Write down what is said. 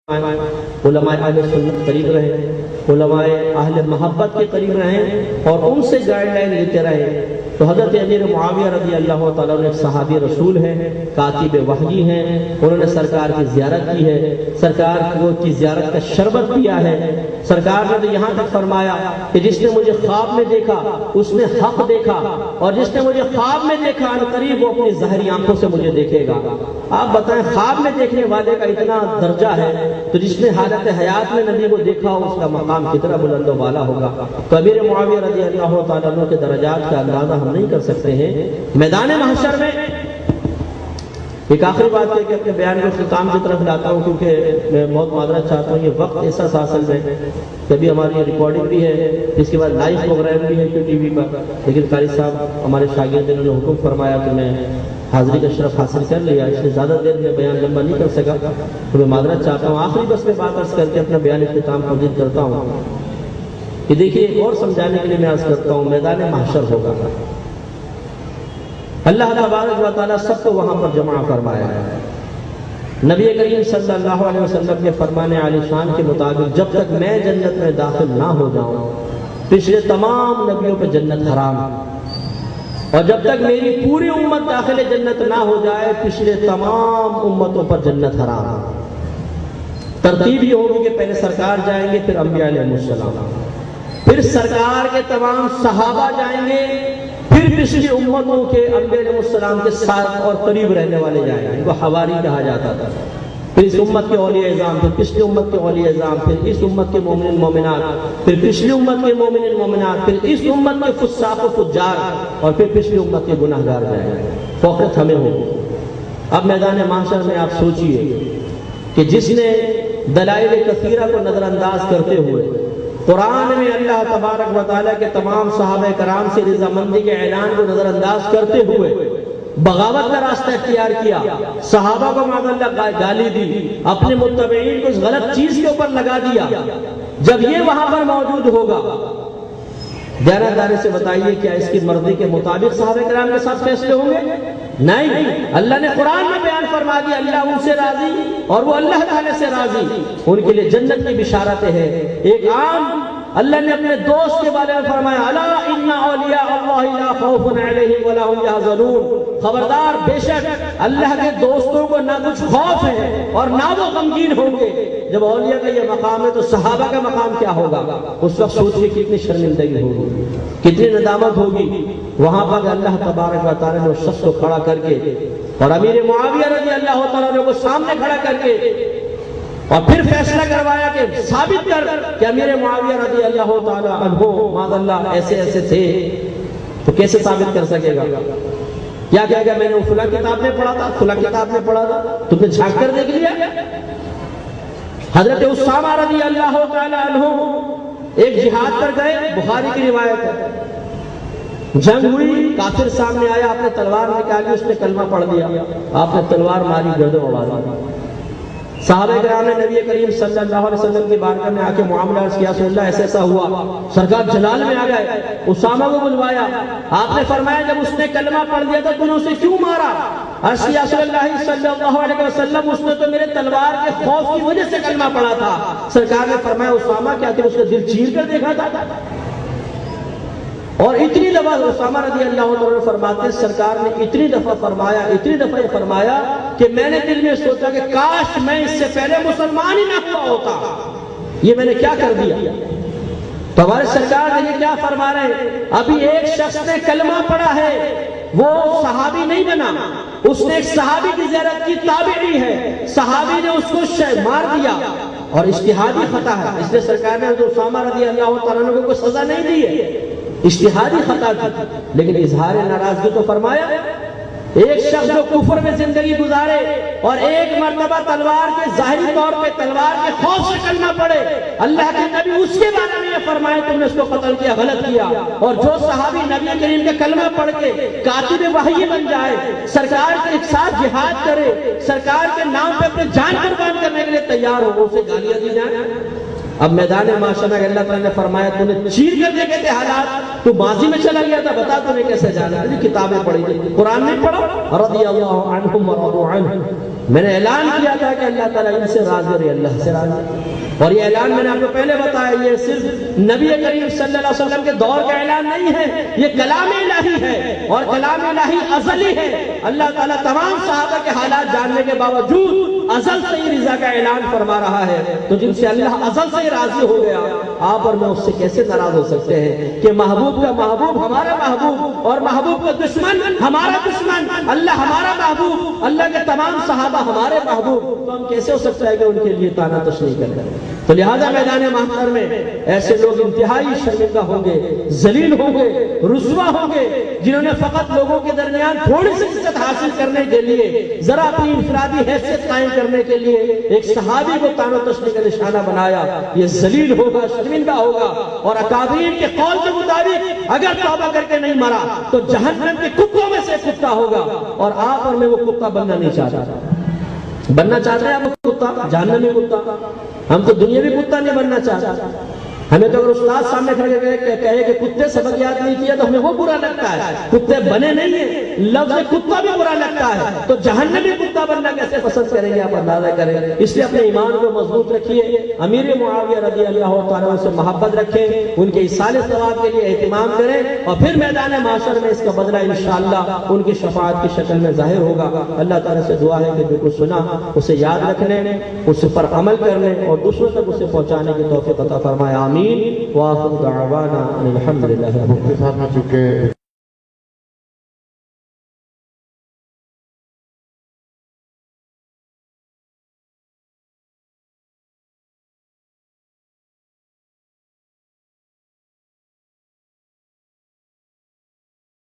علماء اہل سنت قریب رہے، علماء اہل محبت کے قریب رہیں اور ان سے گائیڈ لائن لیتے رہے۔ تو حضرت امیر معاویہ رضی اللہ تعالیٰ عنہ ایک صحابی رسول ہیں، کاتب وحی ہیں، انہوں نے سرکار کی زیارت کی ہے، سرکار کی زیارت کا شربت پیا ہے۔ سرکار نے تو یہاں تک فرمایا کہ جس نے مجھے خواب میں دیکھا اس نے حق دیکھا، اور جس نے مجھے خواب میں دیکھا ان قریب وہ اپنی ظاہری آنکھوں سے مجھے دیکھے گا۔ آپ بتائیں خواب میں دیکھنے والے کا اتنا درجہ ہے تو جس نے حالت حیات میں نبی کو دیکھا ہو اس کا مقام کتنا بلند و بالا ہوگا۔ تو امیر معاویہ رضی اللہ تعالیٰ عنہ کے درجات کا اندازہ ہم نہیں کر سکتے ہیں۔ میدان محشر میں ایک آخری بات ہے کہ اپنے بیان کو اختتام کی طرف لاتا ہوں، کیونکہ میں بہت معذرت چاہتا ہوں، یہ وقت ایسا اصل میں کبھی ہماری ریکارڈنگ بھی ہے، اس کے بعد لائیو پروگرام بھی ہے ٹی وی پر، لیکن قاری صاحب ہمارے شاگرد نے حکم فرمایا کہ میں حاضری کا شرف حاصل کر لیا، اس لیے زیادہ دیر میں بیان لمبا نہیں کر سکا، تو میں معذرت چاہتا ہوں۔ آخری بس میں بات عرض کر کے اپنا بیان اختتام تمدید کرتا ہوں کہ دیکھیے ایک اور سمجھانے کے لیے میں عرض کرتا ہوں، میدان محشر ہوگا، اللہ تبارک و تعالیٰ سب کو وہاں پر جمع فرمایا ہے۔ نبی کریم صلی اللہ علیہ وسلم کے فرمان عالی شان کے مطابق جب تک میں جنت میں داخل نہ ہو جاؤں پچھلے تمام نبیوں پہ جنت حرام، اور جب تک میری پوری امت داخل جنت نہ ہو جائے پچھلے تمام امتوں پر جنت حرام۔ ترتیب یہ ہوگی کہ پہلے سرکار جائیں گے، پھر انبیاء علیہ السلام، پھر سرکار کے تمام صحابہ جائیں گے، پھر پچھلی امتوں کے انبیاء علیہ السلام کے ساتھ اور قریب رہنے والے جائیں گے، ان کو حواری کہا جاتا تھا۔ پھر اس امت کے اولیاء اعظام، پھر پچھلی امت کے اولیاء اعظام، پھر اس امت کے مومنین مومنات، پھر پچھلی امت کے مومنین مومنات، پھر اس امت کے فساق و فجار، اور پھر پچھلی امت کے گناہگار جائیں گے۔ فوقت ہمیں ہو۔ اب میدان محشر میں آپ سوچئے کہ جس نے دلائل کثیرہ کو نظر انداز کرتے ہوئے قرآن میں اللہ تبارک و تعالیٰ کے تمام صحابہ کرام سے رضامندی کے اعلان کو نظر انداز کرتے ہوئے بغاوت کا راستہ اختیار کیا، صحابہ کو معاذ اللہ گالی دی، اپنے متبعین کو اس غلط چیز کے اوپر لگا دیا، جب یہ وہاں پر موجود ہوگا دیانتداری سے بتائیے کیا اس کی مرضی کے مطابق صحابہ کرام کے ساتھ فیصلے ہوں گے؟ نہیں، اللہ نے قرآن میں بیان فرما دیا اللہ ان سے راضی اور وہ اللہ تعالی سے راضی، ان کے لیے جنت کی بشارتیں ہیں۔ ایک عام اللہ نے اپنے دوست کے بارے میں فرمایا الا ان اولیاء اللہ لا خوف علیہم ولا هم يحزنون، خبردار بے شک اللہ کے دوستوں کو نہ کچھ خوف ہے اور نہ وہ غمگین ہوں گے۔ جب اولیاء کا یہ مقام ہے تو صحابہ کا مقام کیا ہوگا؟ اس وقت سوچئے کتنی شرمندگی ہوگی، کتنی ندامت ہوگی۔ وہاں پر اللہ تبارک و تعالیٰ نے اس شخص کو کھڑا کر کے اور امیر معاویہ رضی اللہ تعالیٰ عنہ کو سامنے کھڑا کر کے اور پھر فیصلہ کروایا کہ ثابت کر کہ امیر معاویہ رضی اللہ تعالیٰ عنہ معاذ اللہ ایسے ایسے تھے، تو کیسے ثابت کر سکے گا؟ کیا کہے گا میں نے فلاں کتاب میں پڑھا تھا، فلاں کتاب میں پڑھا تھا، تم نے جھانک کر دیکھ لیا؟ حضرت اسامہ رضی اللہ تعالیٰ عنہ ایک جہاد پر گئے، بخاری کی روایت ہے، جنگ ہوئی، کافر سامنے آیا، آپ نے تلوار نکالی، اس نے کلمہ پڑھ دیا، آپ نے تلوار ماری، گردن اڑا دی۔ صحابہ کرام نے نبی کریم صلی اللہ علیہ وسلم کی بارگاہ میں آ کے معاملہ عرض کیا، صلی اللہ ایسا ایسا ہوا، سرکار جلال میں آ گئے، اسامہ کو بلوایا، آپ نے فرمایا جب اس نے کلمہ پڑھ دیا تو تم نے اسے کیوں مارا؟ عرض کیا صلی اللہ علیہ وسلم اس نے تو میرے تلوار کے خوف کی وجہ سے کلمہ پڑھا تھا۔ سرکار نے فرمایا اسامہ کیا تم اس کا دل چیر کر دیکھا تھا؟ اور اتنی دفعہ اسامہ رضی اللہ عنہ فرماتے ہیں سرکار نے اتنی دفعہ فرمایا کہ میں نے دل میں سوچا کہ کاش میں اس سے پہلے مسلمان ہی نہ ہوا ہوتا، یہ میں نے کیا کر دیا۔ تو ہمارے سرکار نے یہ کیا فرما رہے ہیں، ابھی ایک شخص نے کلمہ پڑھا ہے، وہ صحابی نہیں بنا، اس نے ایک صحابی کی زیارت کی، تابعی ہے، صحابی نے اس کو مار دیا اور اجتہادی خطا ہے، اس لیے سرکار نے اسامہ رضی اللہ تعالیٰ عنہ کو کوئی سزا نہیں دی ہے، اجتہادی خطا کی، لیکن اظہار ناراضگی تو فرمایا۔ ایک شخص جو کفر میں زندگی گزارے اور ایک مرتبہ تلوار کے ظاہری طور پہ تلوار کے خوف سے کلمہ پڑے، اللہ کے نبی اس کے بارے میں یہ فرمائے تم نے اس کو قتل کیا، غلط کیا۔ اور جو صحابی نبی کریم کے کلمہ پڑھ کے کاتب وحی بن جائے، سرکار کے ساتھ جہاد کرے، سرکار کے نام پہ اپنے جان قربان کرنے کے لیے تیار ہو، اسے گالیاں دی جائیں؟ اب میدان معاشرہ میں اللہ تعالیٰ نے فرمایا تو نے چیر کر دیے تھے حالات، تو ماضی میں چلا گیا تھا، بتا تو نے کیسے جانا؟ کتابیں پڑھی تھی، قرآن نہیں پڑھا؟ رضی اللہ عنہم ورضوا عنہ، میں نے اعلان کیا تھا کہ اللہ تعالیٰ ان سے راضی اور اللہ سے راضی۔ اور یہ اعلان میں نے آپ کو پہلے بتایا، یہ صرف نبی کریم صلی اللہ علیہ وسلم کے دور کا اعلان نہیں ہے، یہ کلام الہی ہے، اور کلام الہی ازلی ہے۔ اللہ تعالیٰ تمام صحابہ کے حالات جاننے کے باوجود ازل سے ہی رضا کا اعلان فرما رہا ہے، تو جن سے اللہ ازل سے ہی راضی ہو گیا، آپ اور میں اس سے کیسے ناراض ہو سکتے ہیں کہ محبوب کا محبوب ہمارا محبوب اور محبوب کا دشمن ہمارا دشمن، اللہ ہمارا محبوب، اللہ کے تمام صحابہ ہمارے محبوب، تو ہم کیسے ہو سکتا ہے کہ ان کے لیے طعنہ تشنیع کریں؟ تو لہذا میدان محشر میں ایسے لوگ انتہائی شرمندہ ہوں گے، ذلیل ہوں گے، رسوا ہوں گے، جنہوں نے فقط لوگوں کے درمیان تھوڑی سی عزت حاصل کرنے کے لیے، ذرا اپنی انفرادی حیثیت قائم کرنے کے لیے ایک صحابی کو طعن و تشنیع کا نشانہ بنایا، یہ ذلیل ہوگا، شرمندہ ہوگا، اور اکابرین کے قول کے مطابق اگر توبہ کر کے نہیں مرا تو جہنم کے کتوں میں سے کتا ہوگا، اور آپ اور میں وہ کتا بننا نہیں چاہتا۔ بننا چاہتے ہیں آپ کتا، جہنمی کتا؟ ہم تو دنیاوی کتا نہیں بننا چاہتے۔ ہمیں تو اگر استاد سامنے کھڑے کہے کہ کتے سبق یاد نہیں کیا تو ہمیں وہ برا لگتا ہے، کتے بنے نہیں ہیں، لفظ کتا بھی برا لگتا ہے، تو جہنمی کتا بننا کیسے پسند کریں گے؟ آپ اندازہ کریں۔ اس لیے اپنے ایمان کو مضبوط رکھیے، امیر معاویہ رضی اللہ تعالیٰ سے محبت رکھیں، ان کے ایصال ثواب کے لیے اہتمام کریں، اور پھر میدان معاشر میں اس کا بدلہ انشاءاللہ ان کی شفاعت کی شکل میں ظاہر ہوگا۔ اللہ تعالیٰ سے دعا ہے کہ جو کچھ سنا اسے یاد رکھنے، اس پر عمل کرنے اور دوسروں تک اسے پہنچانے کی توفیق عطا فرمائے، آمین۔ وآخر دعوانا الحمدللہ۔ مفتی صاحب نے چونکہ